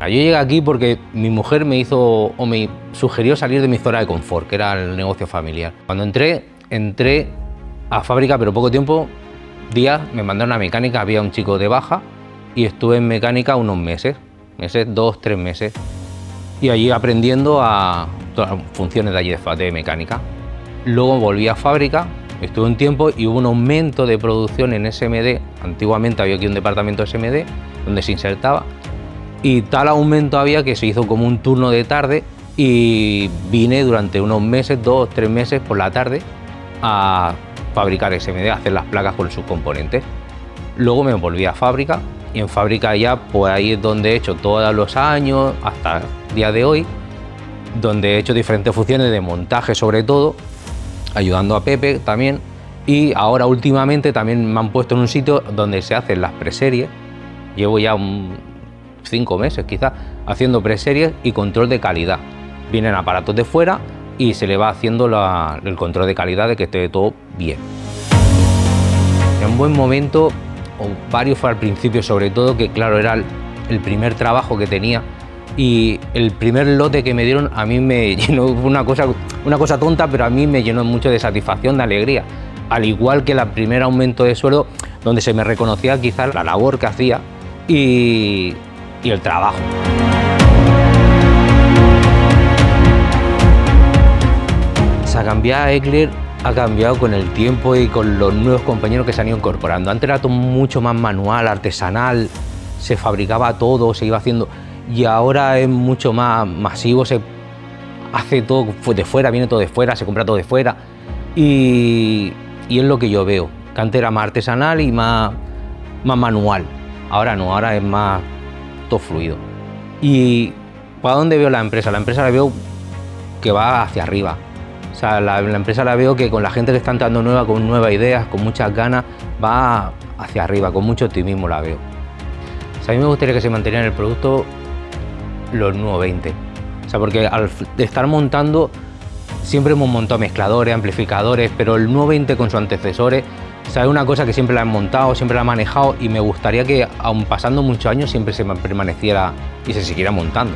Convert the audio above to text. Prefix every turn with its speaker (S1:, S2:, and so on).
S1: Yo llegué aquí porque mi mujer me sugirió salir de mi zona de confort, que era el negocio familiar. Cuando entré a fábrica, pero poco tiempo, días, me mandaron a mecánica, había un chico de baja y estuve en mecánica unos meses, 2, 3 meses. Y allí aprendiendo a todas las funciones de allí de mecánica. Luego volví a fábrica, estuve un tiempo y hubo un aumento de producción en SMD. Antiguamente había aquí un departamento de SMD donde se insertaba. Y tal aumento había que se hizo como un turno de tarde y vine durante unos meses, 2, 3 meses por la tarde a fabricar SMD, a hacer las placas con sus componentes. Luego me volví a fábrica y en fábrica ya pues ahí es donde he hecho todos los años hasta el día de hoy, donde he hecho diferentes funciones de montaje sobre todo, ayudando a Pepe también, y ahora últimamente también me han puesto en un sitio donde se hacen las preseries. Llevo ya 5 meses quizás haciendo preseries y control de calidad. Vienen aparatos de fuera y se le va haciendo el control de calidad de que esté todo bien. En un buen momento, o varios fue al principio sobre todo, que claro, era el primer trabajo que tenía y el primer lote que me dieron a mí me llenó, una cosa tonta, pero a mí me llenó mucho de satisfacción, de alegría. Al igual que el primer aumento de sueldo, donde se me reconocía quizás la labor que hacía y el trabajo. Cambiar Egler ha cambiado con el tiempo y con los nuevos compañeros que se han ido incorporando. Antes era todo mucho más manual, artesanal, se fabricaba todo, se iba haciendo, y ahora es mucho más masivo, se hace todo de fuera, viene todo de fuera, se compra todo de fuera y es lo que yo veo, que antes era más artesanal y más manual. Ahora no, ahora es más todo fluido. ¿Y para dónde veo la empresa? La empresa la veo que va hacia arriba. O sea, la empresa la veo que con la gente que está entrando nueva, con nuevas ideas, con muchas ganas, va hacia arriba, con mucho optimismo la veo. O sea, a mí me gustaría que se mantuviera en el producto los nuevos 20. O sea, porque al estar montando, siempre hemos montado mezcladores, amplificadores, pero el nuevo 20 con sus antecesores, o sea, es una cosa que siempre la han montado, siempre la han manejado y me gustaría que, aun pasando muchos años, siempre se permaneciera y se siguiera montando.